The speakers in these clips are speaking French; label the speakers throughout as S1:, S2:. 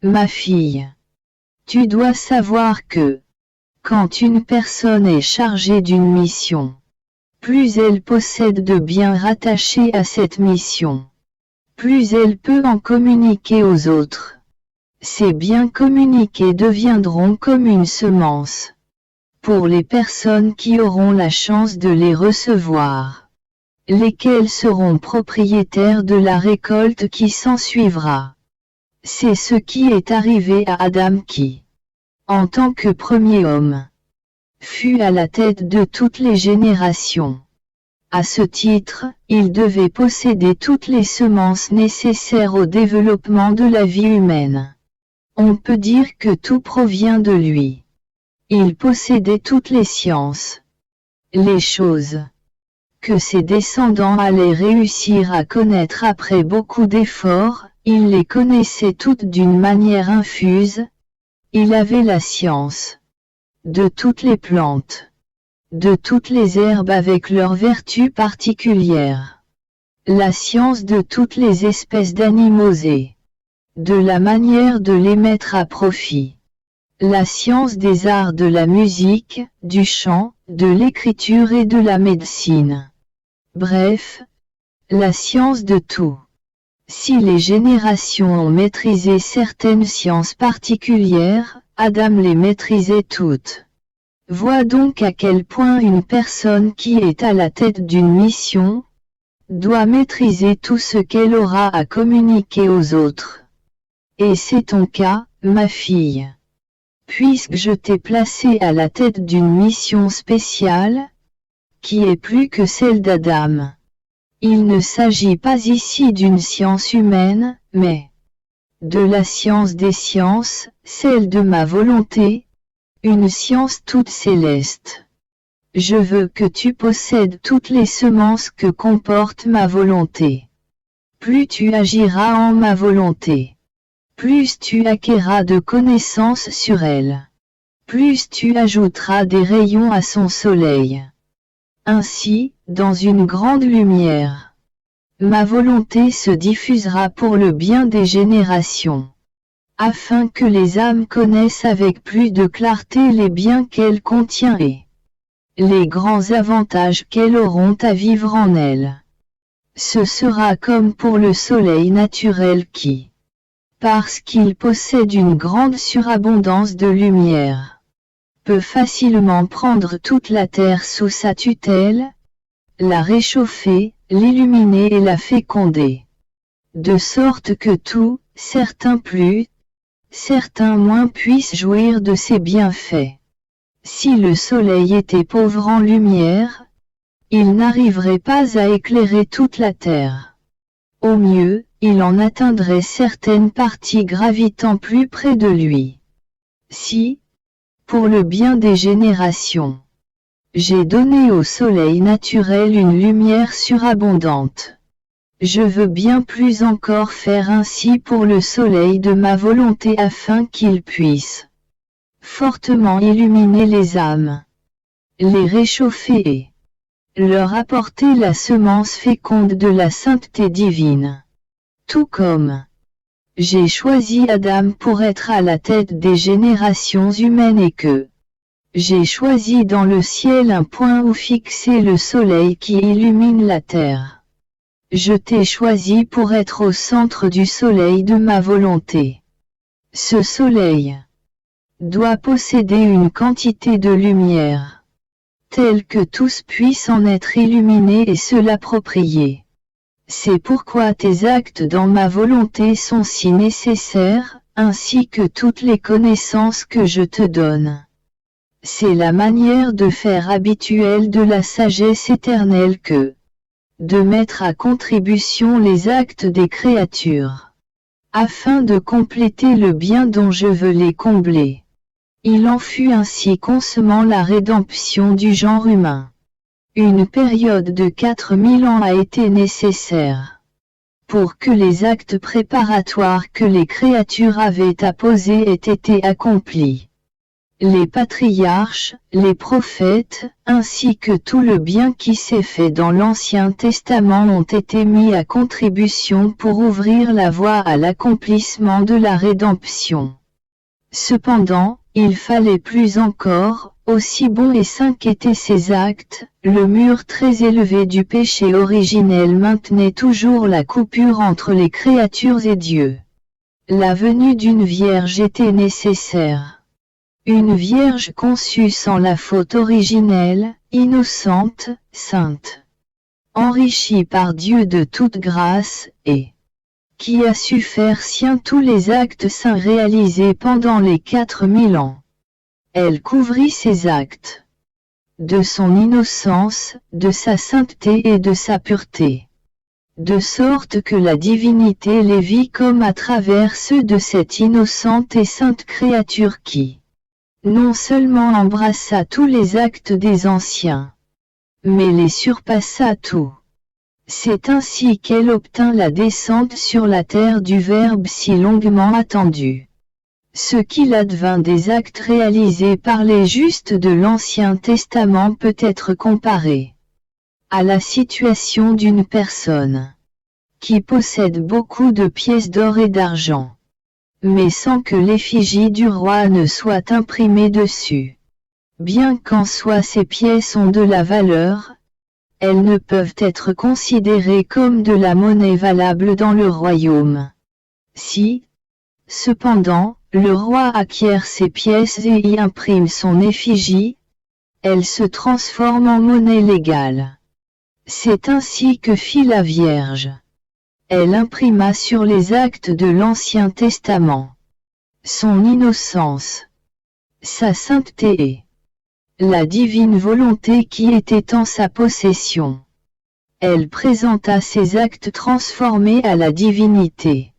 S1: ma fille. Tu dois savoir que, quand une personne est chargée d'une mission, plus elle possède de biens rattachés à cette mission, plus elle peut en communiquer aux autres. Ces biens communiqués deviendront comme une semence pour les personnes qui auront la chance de les recevoir, lesquelles seront propriétaires de la récolte qui s'ensuivra. C'est ce qui est arrivé à Adam qui, en tant que premier homme, fut à la tête de toutes les générations. À ce titre, il devait posséder toutes les semences nécessaires au développement de la vie humaine. On peut dire que tout provient de lui. Il possédait toutes les sciences, les choses que ses descendants allaient réussir à connaître après beaucoup d'efforts. Il les connaissait toutes d'une manière infuse. Il avait la science de toutes les plantes, de toutes les herbes avec leurs vertus particulières, la science de toutes les espèces d'animaux et de la manière de les mettre à profit, la science des arts de la musique, du chant, de l'écriture et de la médecine. Bref, la science de tout. Si les générations ont maîtrisé certaines sciences particulières, Adam les maîtrisait toutes. Vois donc à quel point une personne qui est à la tête d'une mission doit maîtriser tout ce qu'elle aura à communiquer aux autres. Et c'est ton cas, ma fille. Puisque je t'ai placé à la tête d'une mission spéciale, qui est plus que celle d'Adam. Il ne s'agit pas ici d'une science humaine, mais de la science des sciences, celle de ma volonté, une science toute céleste. Je veux que tu possèdes toutes les semences que comporte ma volonté. Plus tu agiras en ma volonté, plus tu acquerras de connaissances sur elle, plus tu ajouteras des rayons à son soleil. Ainsi, dans une grande lumière, ma volonté se diffusera pour le bien des générations, afin que les âmes connaissent avec plus de clarté les biens qu'elle contient et les grands avantages qu'elles auront à vivre en elle. Ce sera comme pour le soleil naturel qui, parce qu'il possède une grande surabondance de lumière, peut facilement prendre toute la terre sous sa tutelle, la réchauffer, l'illuminer et la féconder. De sorte que tout, certains plus, certains moins puissent jouir de ses bienfaits. Si le soleil était pauvre en lumière, il n'arriverait pas à éclairer toute la terre. Au mieux, il en atteindrait certaines parties gravitant plus près de lui. Si, pour le bien des générations, j'ai donné au soleil naturel une lumière surabondante, je veux bien plus encore faire ainsi pour le soleil de ma volonté afin qu'il puisse fortement illuminer les âmes, les réchauffer et leur apporter la semence féconde de la sainteté divine. Tout comme j'ai choisi Adam pour être à la tête des générations humaines et que j'ai choisi dans le ciel un point où fixer le soleil qui illumine la terre. Je t'ai choisi pour être au centre du soleil de ma volonté. Ce soleil doit posséder une quantité de lumière, telle que tous puissent en être illuminés et se l'approprier. C'est pourquoi tes actes dans ma volonté sont si nécessaires, ainsi que toutes les connaissances que je te donne. C'est la manière de faire habituelle de la sagesse éternelle que de mettre à contribution les actes des créatures, afin de compléter le bien dont je veux les combler. Il en fut ainsi concevant la rédemption du genre humain. Une période de 4000 ans a été nécessaire pour que les actes préparatoires que les créatures avaient à poser aient été accomplis. les patriarches, les prophètes, ainsi que tout le bien qui s'est fait dans l'Ancien Testament ont été mis à contribution pour ouvrir la voie à l'accomplissement de la rédemption. Cependant, il fallait plus encore, aussi bons et saints qu'étaient ces actes, le mur très élevé du péché originel maintenait toujours la coupure entre les créatures et Dieu. La venue d'une vierge était nécessaire. Une vierge conçue sans la faute originelle, innocente, sainte, enrichie par Dieu de toute grâce, et qui a su faire sien tous les actes saints réalisés pendant les 4000 ans. Elle couvrit ces actes de son innocence, de sa sainteté et de sa pureté, de sorte que la divinité les vit comme à travers ceux de cette innocente et sainte créature qui, non seulement embrassa tous les actes des anciens, mais les surpassa tous. C'est ainsi qu'elle obtint la descente sur la terre du Verbe si longuement attendu. Ce qu'il advint des actes réalisés par les justes de l'Ancien Testament peut être comparé à la situation d'une personne qui possède beaucoup de pièces d'or et d'argent, mais sans que l'effigie du roi ne soit imprimée dessus. Bien qu'en soi ces pièces ont de la valeur, elles ne peuvent être considérées comme de la monnaie valable dans le royaume. Si, cependant, le roi acquiert ces pièces et y imprime son effigie, elles se transforment en monnaie légale. C'est ainsi que fit la Vierge. Elle imprima sur les actes de l'Ancien Testament son innocence, sa sainteté et la divine volonté qui était en sa possession. Elle présenta ses actes transformés à la divinité.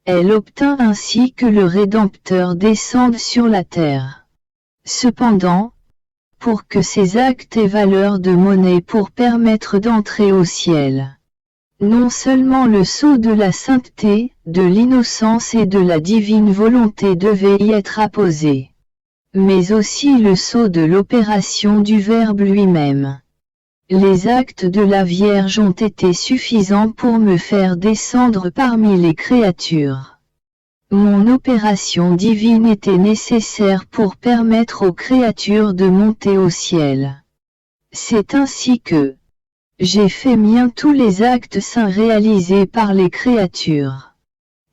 S1: Elle obtint ainsi que le Rédempteur descende sur la terre. Cependant, pour que ces actes aient valeur de monnaie pour permettre d'entrer au ciel, non seulement le sceau de la sainteté, de l'innocence et de la divine volonté devait y être apposé, mais aussi le sceau de l'opération du Verbe lui-même. Les actes de la Vierge ont été suffisants pour me faire descendre parmi les créatures. Mon opération divine était nécessaire pour permettre aux créatures de monter au ciel. C'est ainsi que j'ai fait mien tous les actes saints réalisés par les créatures.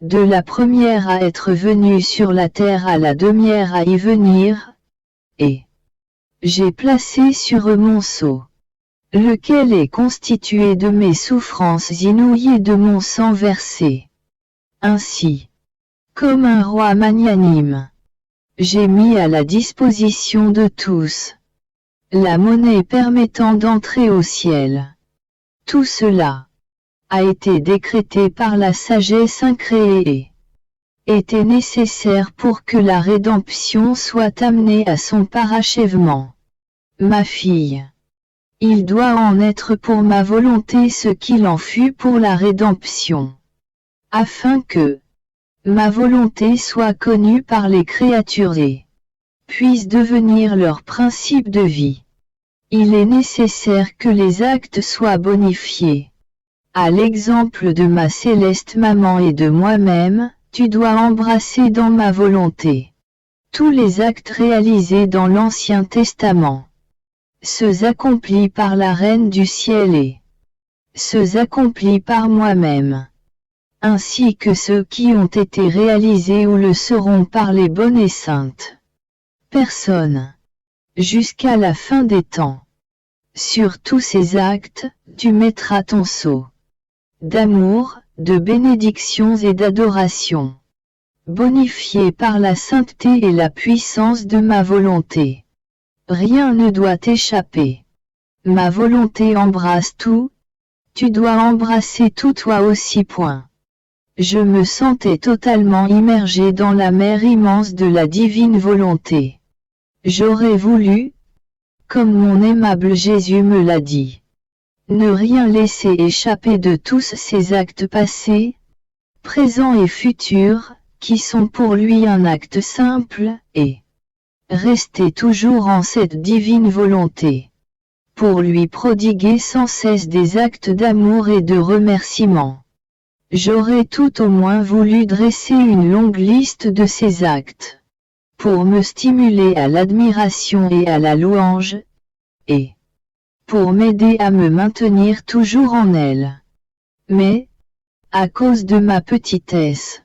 S1: De la première à être venue sur la terre à la demière à y venir, et j'ai placé sur eux mon sceau, lequel est constitué de mes souffrances inouïes et de mon sang versé. Ainsi, comme un roi magnanime, j'ai mis à la disposition de tous la monnaie permettant d'entrer au ciel. Tout cela a été décrété par la sagesse incréée et était nécessaire pour que la rédemption soit amenée à son parachèvement. Ma fille, il doit en être pour ma volonté ce qu'il en fut pour la rédemption, afin que ma volonté soit connue par les créatures et puisse devenir leur principe de vie. Il est nécessaire que les actes soient bonifiés. À l'exemple de ma céleste maman et de moi-même, tu dois embrasser dans ma volonté tous les actes réalisés dans l'Ancien Testament, ceux accomplis par la Reine du Ciel et ceux accomplis par moi-même, ainsi que ceux qui ont été réalisés ou le seront par les bonnes et saintes personnes, jusqu'à la fin des temps. Sur tous ces actes, tu mettras ton sceau d'amour, de bénédictions et d'adoration, bonifié par la sainteté et la puissance de ma volonté. Rien ne doit échapper. Ma volonté embrasse tout, tu dois embrasser tout toi aussi. Point. Je me sentais totalement immergé dans la mer immense de la divine volonté. J'aurais voulu, comme mon aimable Jésus me l'a dit, ne rien laisser échapper de tous ces actes passés, présents et futurs, qui sont pour lui un acte simple, et rester toujours en cette divine volonté, pour lui prodiguer sans cesse des actes d'amour et de remerciement. J'aurais tout au moins voulu dresser une longue liste de ces actes, pour me stimuler à l'admiration et à la louange, et pour m'aider à me maintenir toujours en elle. Mais, à cause de ma petitesse,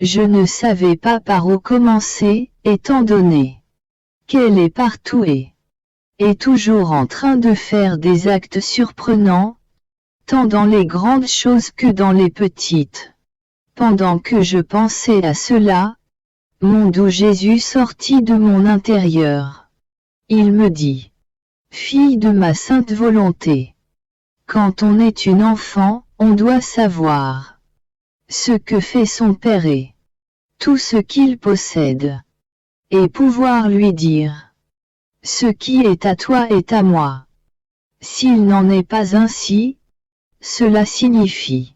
S1: je ne savais pas par où commencer, étant donné qu'elle est partout et toujours en train de faire des actes surprenants, tant dans les grandes choses que dans les petites. Pendant que je pensais à cela, mon doux Jésus sortit de mon intérieur. Il me dit: Fille de ma sainte volonté, quand on est une enfant, on doit savoir ce que fait son Père et tout ce qu'il possède, et pouvoir lui dire: ce qui est à toi est à moi. S'il n'en est pas ainsi, cela signifie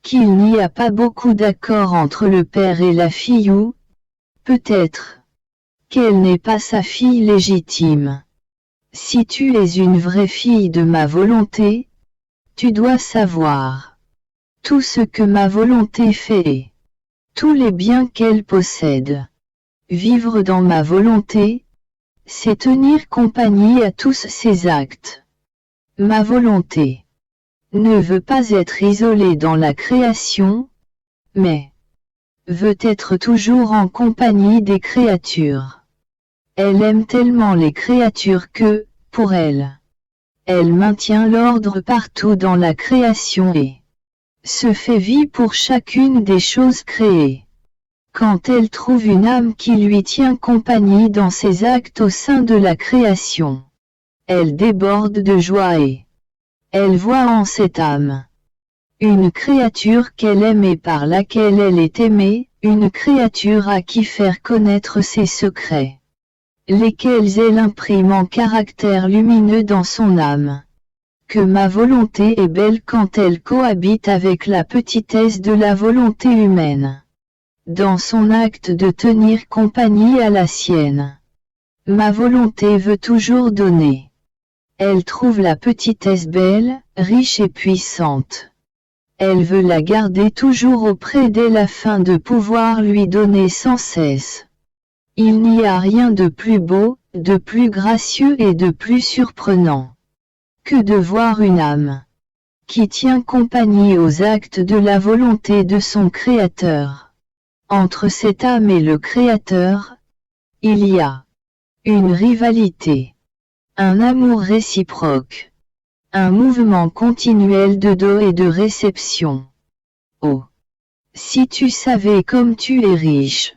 S1: qu'il n'y a pas beaucoup d'accord entre le père et la fille ou, peut-être, qu'elle n'est pas sa fille légitime. Si tu es une vraie fille de ma volonté, tu dois savoir tout ce que ma volonté fait et tous les biens qu'elle possède. Vivre dans ma volonté, c'est tenir compagnie à tous ces actes. Ma volonté ne veut pas être isolée dans la création, mais veut être toujours en compagnie des créatures. Elle aime tellement les créatures que, pour elle, elle maintient l'ordre partout dans la création et se fait vie pour chacune des choses créées. Quand elle trouve une âme qui lui tient compagnie dans ses actes au sein de la création, elle déborde de joie et elle voit en cette âme une créature qu'elle aime et par laquelle elle est aimée, une créature à qui faire connaître ses secrets, lesquels elle imprime en caractère lumineux dans son âme. Que ma volonté est belle quand elle cohabite avec la petitesse de la volonté humaine, dans son acte de tenir compagnie à la sienne. Ma volonté veut toujours donner. Elle trouve la petitesse belle, riche et puissante. Elle veut la garder toujours auprès d'elle afin de pouvoir lui donner sans cesse. Il n'y a rien de plus beau, de plus gracieux et de plus surprenant que de voir une âme qui tient compagnie aux actes de la volonté de son Créateur. Entre cette âme et le Créateur, il y a une rivalité, un amour réciproque, un mouvement continuel de don et de réception. Oh! Si tu savais comme tu es riche,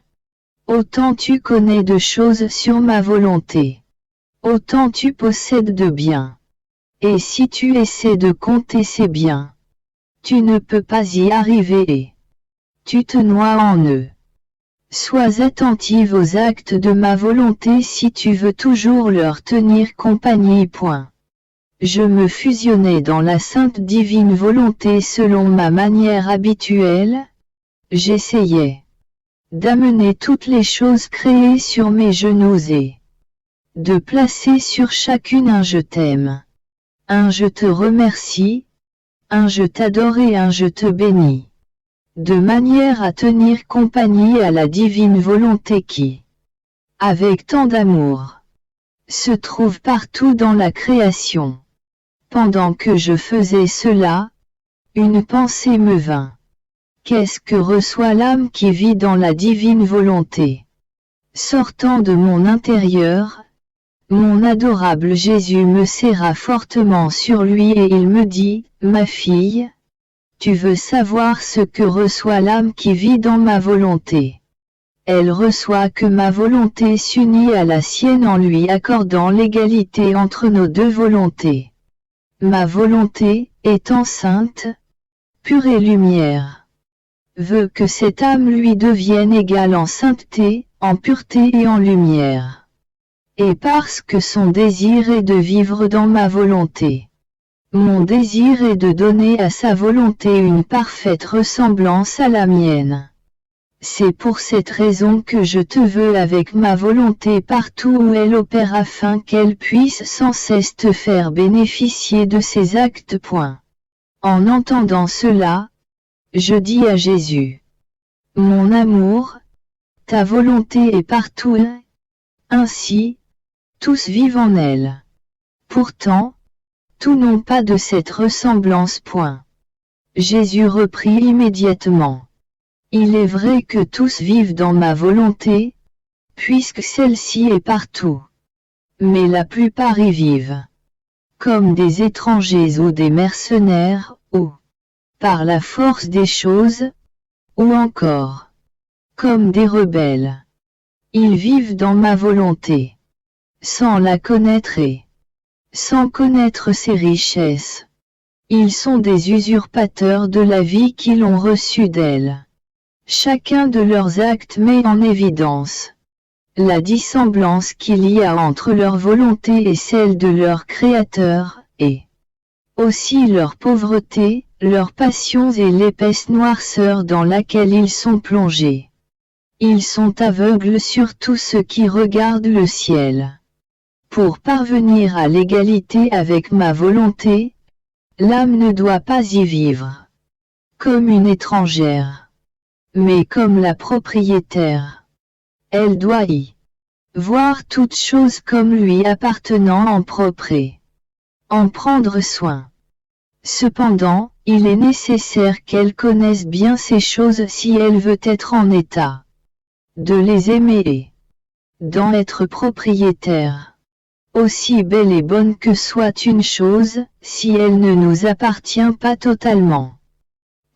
S1: autant tu connais de choses sur ma volonté, autant tu possèdes de biens. Et si tu essaies de compter ces biens, tu ne peux pas y arriver et tu te noies en eux. Sois attentive aux actes de ma volonté si tu veux toujours leur tenir compagnie. Je me fusionnais dans la sainte divine volonté selon ma manière habituelle. J'essayais d'amener toutes les choses créées sur mes genoux et de placer sur chacune un je t'aime, un je te remercie, un je t'adore et un je te bénis, de manière à tenir compagnie à la divine volonté qui, avec tant d'amour, se trouve partout dans la création. Pendant que je faisais cela, une pensée me vint. Qu'est-ce que reçoit l'âme qui vit dans la divine volonté? Sortant de mon intérieur, mon adorable Jésus me serra fortement sur lui et il me dit, « Ma fille, tu veux savoir ce que reçoit l'âme qui vit dans ma volonté. Elle reçoit que ma volonté s'unit à la sienne en lui accordant l'égalité entre nos deux volontés. Ma volonté, étant sainte, pure et lumière, veut que cette âme lui devienne égale en sainteté, en pureté et en lumière. Et parce que son désir est de vivre dans ma volonté, mon désir est de donner à sa volonté une parfaite ressemblance à la mienne. C'est pour cette raison que je te veux avec ma volonté partout où elle opère afin qu'elle puisse sans cesse te faire bénéficier de ses actes. En entendant cela, je dis à Jésus: Mon amour, ta volonté est partout, ainsi, tous vivent en elle. Pourtant, tous n'ont pas de cette ressemblance. Jésus reprit immédiatement: Il est vrai que tous vivent dans ma volonté, puisque celle-ci est partout. Mais la plupart y vivent comme des étrangers ou des mercenaires, ou par la force des choses, ou encore comme des rebelles. Ils vivent dans ma volonté, sans la connaître et sans connaître ses richesses. Ils sont des usurpateurs de la vie qu'ils ont reçue d'elle. Chacun de leurs actes met en évidence la dissemblance qu'il y a entre leur volonté et celle de leur Créateur, et aussi leur pauvreté, leurs passions et l'épaisse noirceur dans laquelle ils sont plongés. Ils sont aveugles sur tout ce qui regarde le ciel. Pour parvenir à l'égalité avec ma volonté, l'âme ne doit pas y vivre comme une étrangère, mais comme la propriétaire. Elle doit y voir toutes choses comme lui appartenant en propre et en prendre soin. Cependant, il est nécessaire qu'elle connaisse bien ces choses si elle veut être en état de les aimer et d'en être propriétaire. Aussi belle et bonne que soit une chose, si elle ne nous appartient pas totalement,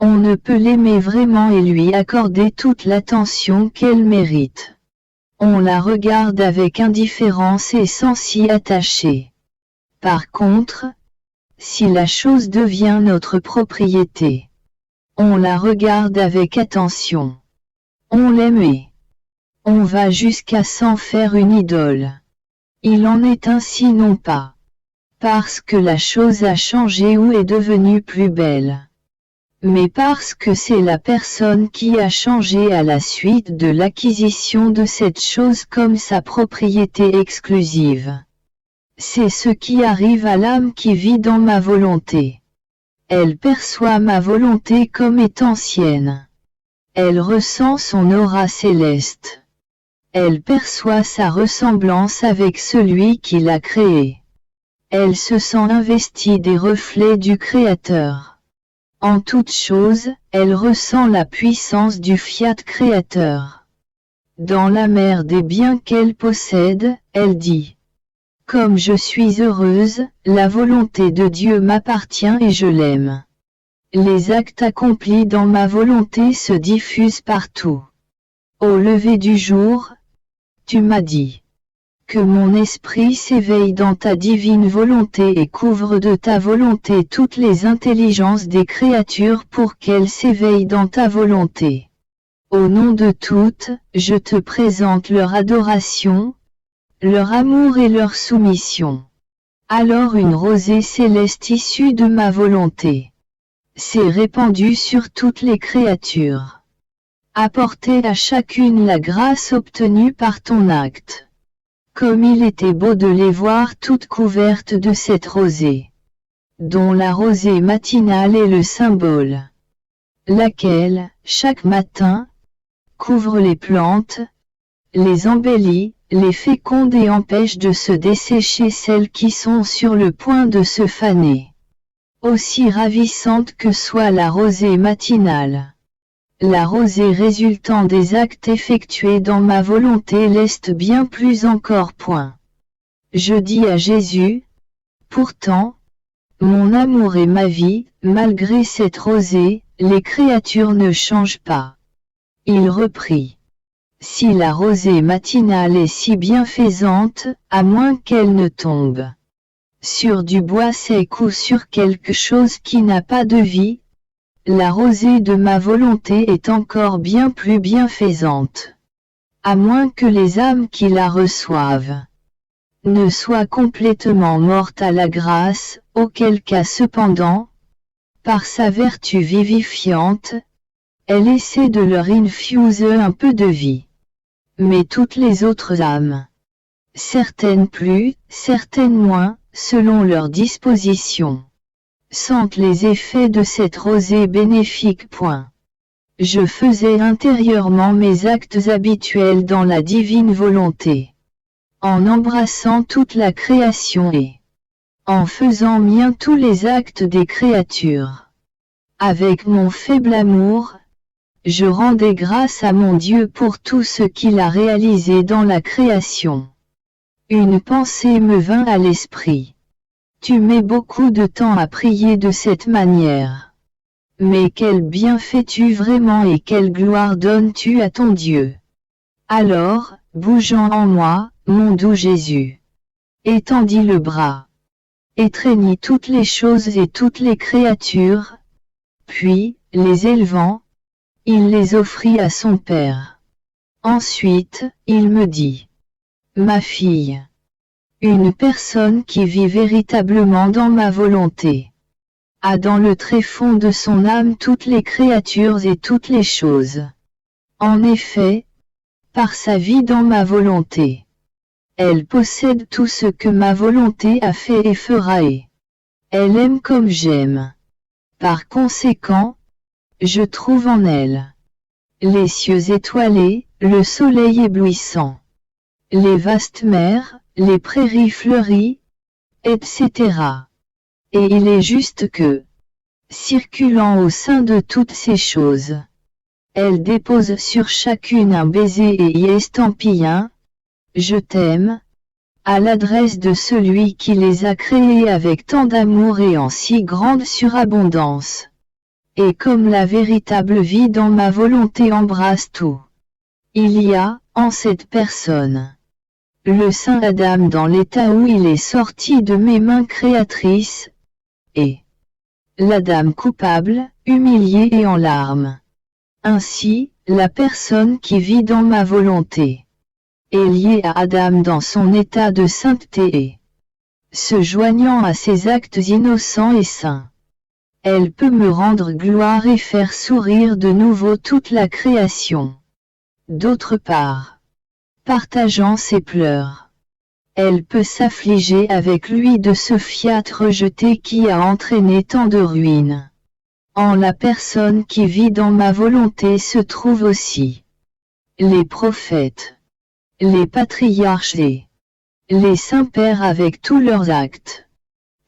S1: on ne peut l'aimer vraiment et lui accorder toute l'attention qu'elle mérite. On la regarde avec indifférence et sans s'y attacher. Par contre, si la chose devient notre propriété, on la regarde avec attention. On l'aime et on va jusqu'à s'en faire une idole. Il en est ainsi non pas parce que la chose a changé ou est devenue plus belle, mais parce que c'est la personne qui a changé à la suite de l'acquisition de cette chose comme sa propriété exclusive. C'est ce qui arrive à l'âme qui vit dans ma volonté. Elle perçoit ma volonté comme étant sienne. Elle ressent son aura céleste. Elle perçoit sa ressemblance avec celui qui l'a créée. Elle se sent investie des reflets du Créateur. En toute chose, elle ressent la puissance du fiat créateur. Dans la mer des biens qu'elle possède, elle dit: Comme je suis heureuse, la volonté de Dieu m'appartient et je l'aime. Les actes accomplis dans ma volonté se diffusent partout. Au lever du jour, tu m'as dit que mon esprit s'éveille dans ta divine volonté et couvre de ta volonté toutes les intelligences des créatures pour qu'elles s'éveillent dans ta volonté. Au nom de toutes, je te présente leur adoration, leur amour et leur soumission. Alors une rosée céleste issue de ma volonté s'est répandue sur toutes les créatures. Apportez à chacune la grâce obtenue par ton acte. Comme il était beau de les voir toutes couvertes de cette rosée, dont la rosée matinale est le symbole, laquelle, chaque matin, couvre les plantes, les embellit, les féconde et empêche de se dessécher celles qui sont sur le point de se faner. Aussi ravissante que soit la rosée matinale, la rosée résultant des actes effectués dans ma volonté l'est bien plus encore. Je dis à Jésus: Pourtant, mon amour et ma vie, malgré cette rosée, les créatures ne changent pas. Il reprit: Si la rosée matinale est si bienfaisante, à moins qu'elle ne tombe sur du bois sec ou sur quelque chose qui n'a pas de vie, la rosée de ma volonté est encore bien plus bienfaisante. À moins que les âmes qui la reçoivent ne soient complètement mortes à la grâce, auquel cas cependant, par sa vertu vivifiante, Elle essaie de leur infuser un peu de vie. Mais toutes les autres âmes, certaines plus, certaines moins, selon leur disposition, sentent les effets de cette rosée bénéfique. Je faisais intérieurement mes actes habituels dans la divine volonté, en embrassant toute la création et en faisant mien tous les actes des créatures. Avec mon faible amour, je rendais grâce à mon Dieu pour tout ce qu'il a réalisé dans la création. Une pensée me vint à l'esprit. Tu mets beaucoup de temps à prier de cette manière. Mais quel bien fais-tu vraiment et quelle gloire donnes-tu à ton Dieu? Alors, bougeant en moi, mon doux Jésus étendit le bras, étreignit toutes les choses et toutes les créatures, puis, les élevant, il les offrit à son Père. Ensuite, il me dit: Ma fille, une personne qui vit véritablement dans ma volonté a dans le tréfonds de son âme toutes les créatures et toutes les choses. En effet, par sa vie dans ma volonté, elle possède tout ce que ma volonté a fait et fera et elle aime comme j'aime. Par conséquent, je trouve en elle les cieux étoilés, le soleil éblouissant, les vastes mers, les prairies fleuries, etc. Et il est juste que, circulant au sein de toutes ces choses, elle dépose sur chacune un baiser et y estampille un « Je t'aime » à l'adresse de celui qui les a créées avec tant d'amour et en si grande surabondance. Et comme la véritable vie dans ma volonté embrasse tout, il y a, en cette personne, le saint Adam dans l'état où il est sorti de mes mains créatrices, et l'Adam coupable, humilié et en larmes. Ainsi, la personne qui vit dans ma volonté est liée à Adam dans son état de sainteté et, se joignant à ses actes innocents et saints, elle peut me rendre gloire et faire sourire de nouveau toute la création. D'autre part, partageant ses pleurs, elle peut s'affliger avec lui de ce fiat rejeté qui a entraîné tant de ruines. En la personne qui vit dans ma volonté se trouvent aussi les prophètes, les patriarches et les saints-pères avec tous leurs actes,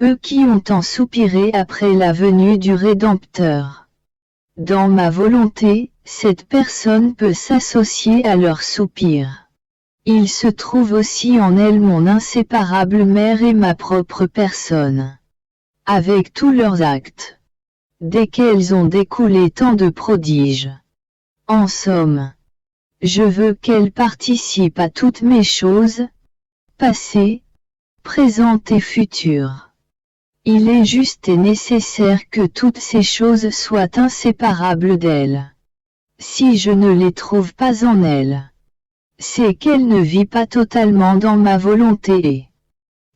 S1: eux qui ont tant soupiré après la venue du Rédempteur. Dans ma volonté, cette personne peut s'associer à leurs soupirs. Il se trouve aussi en elle mon inséparable mère et ma propre personne, avec tous leurs actes, desquels ont découlé tant de prodiges. En somme, je veux qu'elle participe à toutes mes choses, passées, présentes et futures. Il est juste et nécessaire que toutes ces choses soient inséparables d'elle. Si je ne les trouve pas en elle, c'est qu'elle ne vit pas totalement dans ma volonté et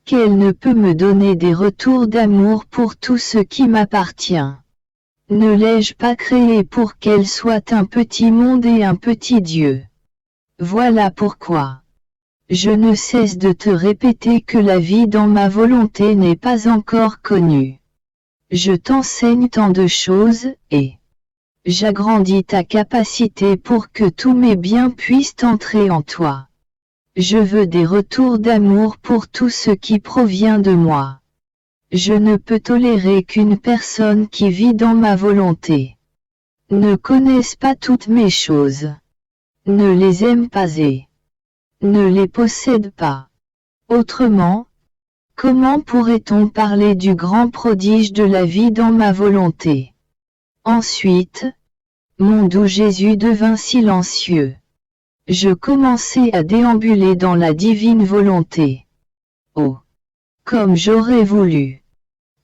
S1: qu'elle ne peut me donner des retours d'amour pour tout ce qui m'appartient. Ne l'ai-je pas créée pour qu'elle soit un petit monde et un petit Dieu? Voilà pourquoi je ne cesse de te répéter que la vie dans ma volonté n'est pas encore connue. Je t'enseigne tant de choses, et j'agrandis ta capacité pour que tous mes biens puissent entrer en toi. Je veux des retours d'amour pour tout ce qui provient de moi. Je ne peux tolérer qu'une personne qui vit dans ma volonté ne connaisse pas toutes mes choses, ne les aime pas et ne les possède pas. Autrement, comment pourrait-on parler du grand prodige de la vie dans ma volonté? Ensuite, mon doux Jésus devint silencieux. Je commençai à déambuler dans la divine volonté. Oh, comme j'aurais voulu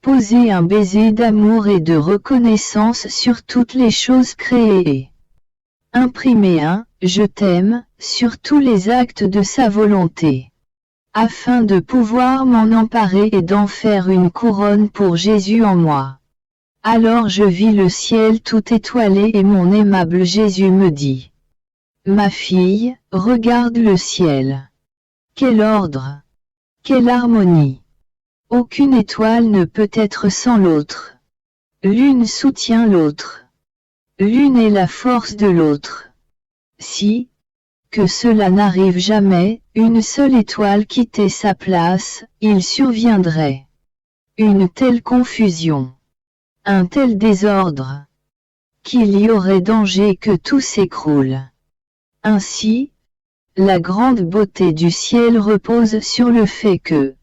S1: poser un baiser d'amour et de reconnaissance sur toutes les choses créées et imprimer un « Je t'aime » sur tous les actes de sa volonté, afin de pouvoir m'en emparer et d'en faire une couronne pour Jésus en moi. Alors je vis le ciel tout étoilé et mon aimable Jésus me dit: Ma fille, regarde le ciel. Quel ordre! Quelle harmonie! Aucune étoile ne peut être sans l'autre. L'une soutient l'autre. L'une est la force de l'autre. Si, que cela n'arrive jamais, une seule étoile quittait sa place, il surviendrait une telle confusion, un tel désordre, qu'il y aurait danger que tout s'écroule. Ainsi, la grande beauté du ciel repose sur le fait que,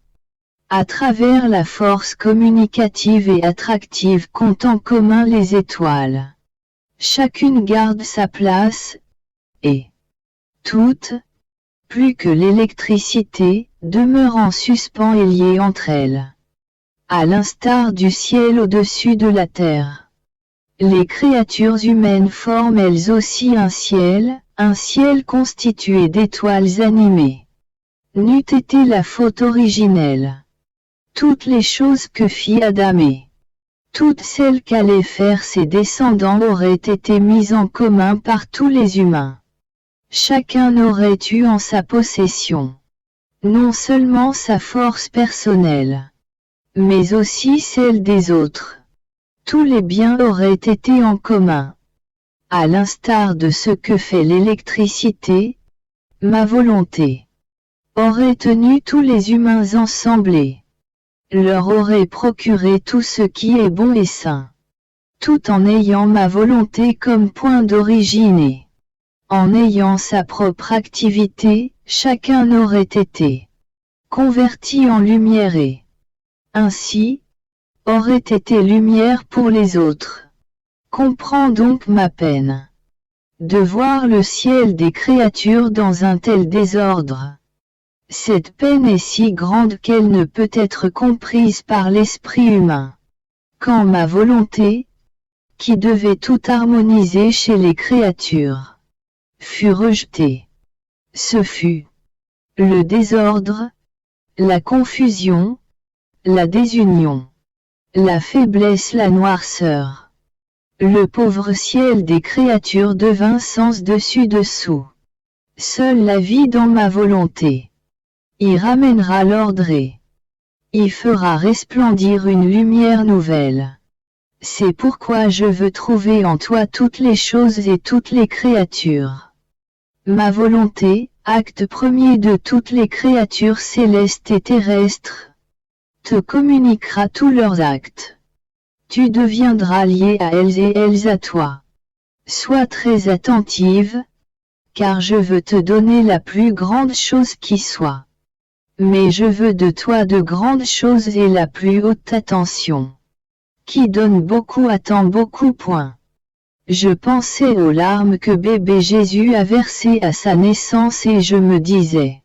S1: à travers la force communicative et attractive qu'ont en commun les étoiles, chacune garde sa place, et toutes, plus que l'électricité, demeurent en suspens et liées entre elles. À l'instar du ciel au-dessus de la terre, les créatures humaines forment elles aussi un ciel constitué d'étoiles animées. N'eût été la faute originelle. Toutes les choses que fit Adam et toutes celles qu'allaient faire ses descendants auraient été mises en commun par tous les humains. Chacun aurait eu en sa possession non seulement sa force personnelle, mais aussi celle des autres. Tous les biens auraient été en commun. À l'instar de ce que fait l'électricité, ma volonté aurait tenu tous les humains ensemble et leur aurait procuré tout ce qui est bon et sain. Tout en ayant ma volonté comme point d'origine et en ayant sa propre activité, chacun aurait été converti en lumière et ainsi aurait été lumière pour les autres. Comprends donc ma peine de voir le ciel des créatures dans un tel désordre. Cette peine est si grande qu'elle ne peut être comprise par l'esprit humain. Quand ma volonté, qui devait tout harmoniser chez les créatures, fut rejetée, ce fut le désordre, la confusion, la désunion, la faiblesse, la noirceur. Le pauvre ciel des créatures devint sens dessus-dessous. Seule la vie dans ma volonté y ramènera l'ordre et y fera resplendir une lumière nouvelle. C'est pourquoi je veux trouver en toi toutes les choses et toutes les créatures. Ma volonté, acte premier de toutes les créatures célestes et terrestres, te communiquera tous leurs actes. Tu deviendras lié à elles et elles à toi. Sois très attentive, car je veux te donner la plus grande chose qui soit. Mais je veux de toi de grandes choses et la plus haute attention. Qui donne beaucoup attend beaucoup. Point. Je pensais aux larmes que bébé Jésus a versées à sa naissance et je me disais,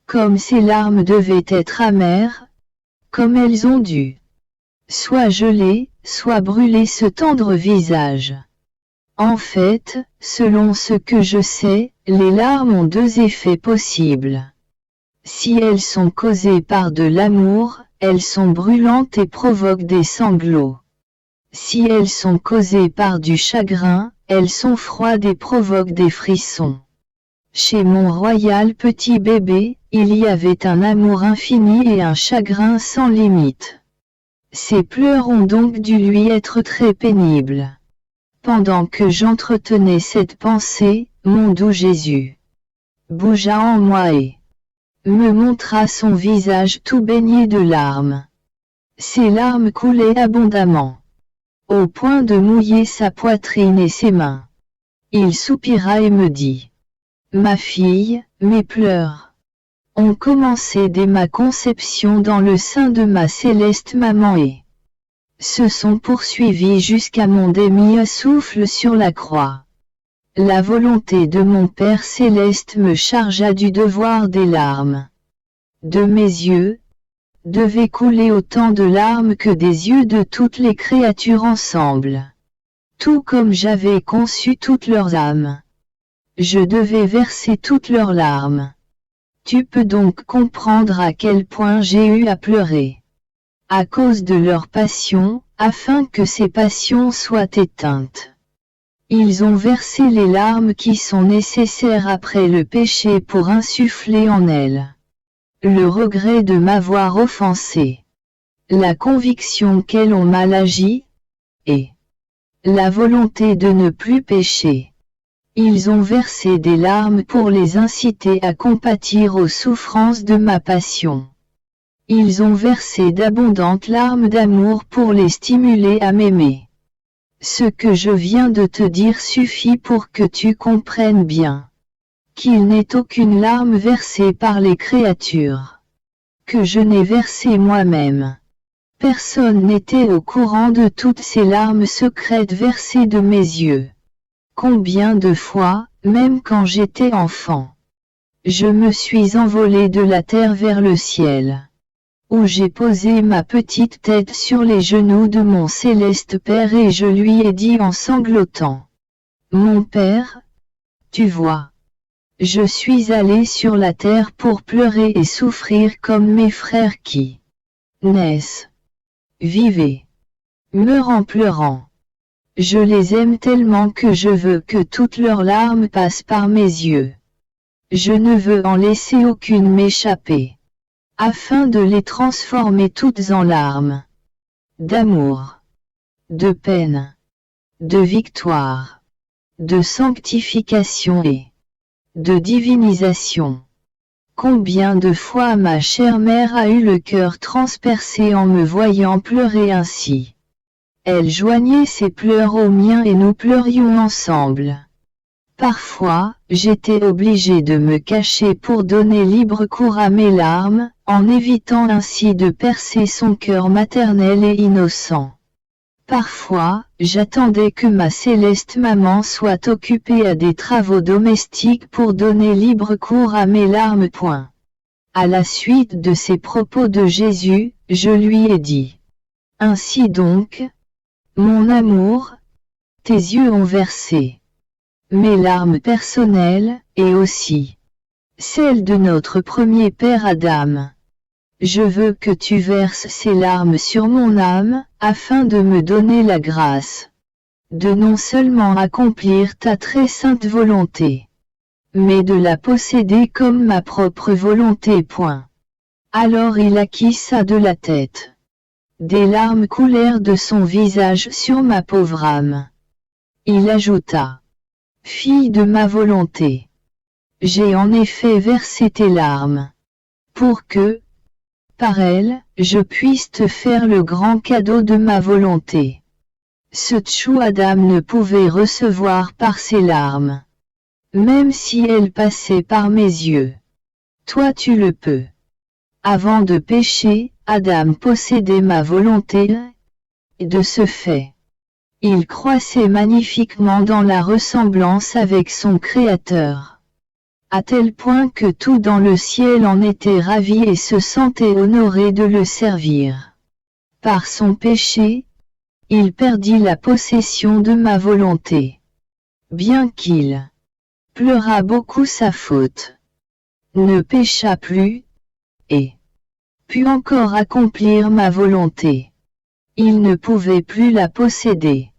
S1: comme ces larmes devaient être amères, comme elles ont dû soit geler, soit brûler ce tendre visage. En fait, selon ce que je sais, les larmes ont deux effets possibles. Si elles sont causées par de l'amour, elles sont brûlantes et provoquent des sanglots. Si elles sont causées par du chagrin, elles sont froides et provoquent des frissons. Chez mon royal petit bébé, il y avait un amour infini et un chagrin sans limite. Ses pleurs ont donc dû lui être très pénibles. Pendant que j'entretenais cette pensée, mon doux Jésus bougea en moi et me montra son visage tout baigné de larmes. Ses larmes coulaient abondamment, au point de mouiller sa poitrine et ses mains. Il soupira et me dit: Ma fille, mes pleurs ont commencé dès ma conception dans le sein de ma céleste maman et se sont poursuivis jusqu'à mon dernier souffle sur la croix. La volonté de mon Père céleste me chargea du devoir des larmes. De mes yeux devaient couler autant de larmes que des yeux de toutes les créatures ensemble. Tout comme j'avais conçu toutes leurs âmes, je devais verser toutes leurs larmes. Tu peux donc comprendre à quel point j'ai eu à pleurer. à cause de leurs passions, afin que ces passions soient éteintes. Ils ont versé les larmes qui sont nécessaires après le péché pour insuffler en elles le regret de m'avoir offensé, la conviction qu'elles ont mal agi, et la volonté de ne plus pécher. Ils ont versé des larmes pour les inciter à compatir aux souffrances de ma passion. Ils ont versé d'abondantes larmes d'amour pour les stimuler à m'aimer. Ce que je viens de te dire suffit pour que tu comprennes bien qu'il n'est aucune larme versée par les créatures que je n'ai versée moi-même. Personne n'était au courant de toutes ces larmes secrètes versées de mes yeux. Combien de fois, même quand j'étais enfant, je me suis envolé de la terre vers le ciel, où j'ai posé ma petite tête sur les genoux de mon céleste Père et je lui ai dit en sanglotant, « Mon Père, tu vois, je suis allé sur la terre pour pleurer et souffrir comme mes frères qui naissent, vivent, meurent en pleurant. Je les aime tellement que je veux que toutes leurs larmes passent par mes yeux. Je ne veux en laisser aucune m'échapper, afin de les transformer toutes en larmes d'amour, de peine, de victoire, de sanctification et de divinisation. Combien de fois ma chère mère a eu le cœur transpercé en me voyant pleurer ainsi. Elle joignait ses pleurs aux miens et nous pleurions ensemble. Parfois, j'étais obligé de me cacher pour donner libre cours à mes larmes, en évitant ainsi de percer son cœur maternel et innocent. Parfois, j'attendais que ma céleste maman soit occupée à des travaux domestiques pour donner libre cours à mes larmes. À la suite de ces propos de Jésus, je lui ai dit, « Ainsi donc, mon amour, tes yeux ont versé mes larmes personnelles, et aussi celles de notre premier père Adam. Je veux que tu verses ces larmes sur mon âme, afin de me donner la grâce de non seulement accomplir ta très sainte volonté, mais de la posséder comme ma propre volonté. » Alors il acquiesça de la tête. Des larmes coulèrent de son visage sur ma pauvre âme. Il ajouta, « Fille de ma volonté, j'ai en effet versé tes larmes, pour que, par elles, je puisse te faire le grand cadeau de ma volonté. » Ce tchou Adam ne pouvait recevoir par ses larmes, même si elles passaient par mes yeux. Toi tu le peux. Avant de pécher, Adam possédait ma volonté, et de ce fait, il croissait magnifiquement dans la ressemblance avec son Créateur, à tel point que tout dans le ciel en était ravi et se sentait honoré de le servir. Par son péché, il perdit la possession de ma volonté. Bien qu'il pleura beaucoup sa faute, ne pécha plus, et put encore accomplir ma volonté. Il ne pouvait plus la posséder,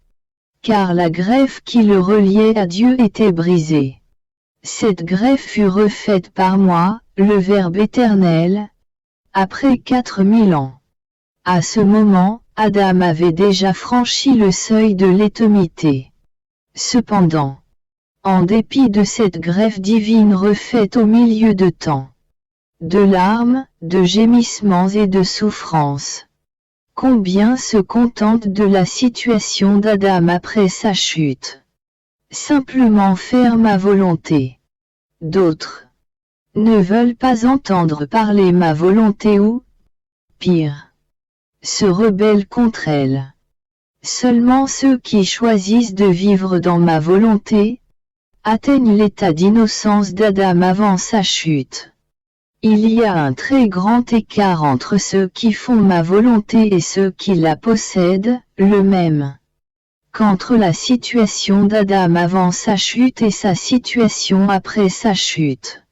S1: car la greffe qui le reliait à Dieu était brisée. Cette greffe fut refaite par moi, le Verbe éternel, après 4000 ans. À ce moment, Adam avait déjà franchi le seuil de l'éternité. Cependant, en dépit de cette greffe divine refaite au milieu de temps, de larmes, de gémissements et de souffrances, combien se contente de la situation d'Adam après sa chute. Simplement faire ma volonté. D'autres ne veulent pas entendre parler ma volonté ou, pire, se rebellent contre elle. Seulement ceux qui choisissent de vivre dans ma volonté atteignent l'état d'innocence d'Adam avant sa chute. Il y a un très grand écart entre ceux qui font ma volonté et ceux qui la possèdent, le même qu'entre la situation d'Adam avant sa chute et sa situation après sa chute.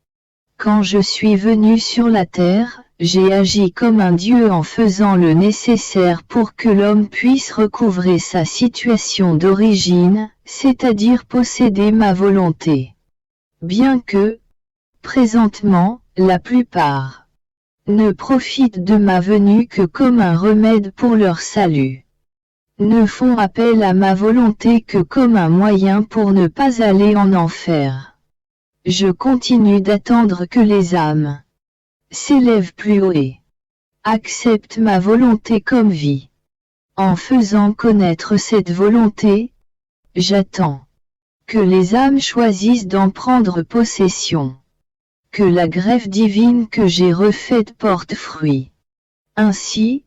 S1: Quand je suis venu sur la terre, j'ai agi comme un Dieu en faisant le nécessaire pour que l'homme puisse recouvrer sa situation d'origine, c'est-à-dire posséder ma volonté. Bien que, présentement, la plupart ne profitent de ma venue que comme un remède pour leur salut. Ne font appel à ma volonté que comme un moyen pour ne pas aller en enfer. Je continue d'attendre que les âmes s'élèvent plus haut et acceptent ma volonté comme vie. En faisant connaître cette volonté, j'attends que les âmes choisissent d'en prendre possession. Que la greffe divine que j'ai refaite porte fruit. Ainsi,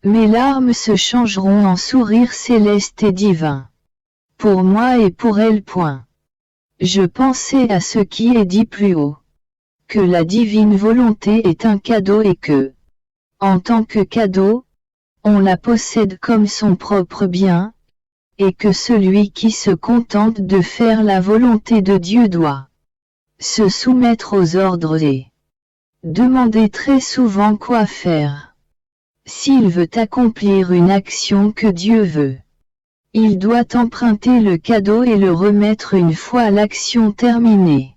S1: mes larmes se changeront en sourires célestes et divins. Pour moi et pour elle. Je pensais à ce qui est dit plus haut. Que la divine volonté est un cadeau et que, en tant que cadeau, on la possède comme son propre bien, et que celui qui se contente de faire la volonté de Dieu doit se soumettre aux ordres et demander très souvent quoi faire. S'il veut accomplir une action que Dieu veut, il doit emprunter le cadeau et le remettre une fois l'action terminée.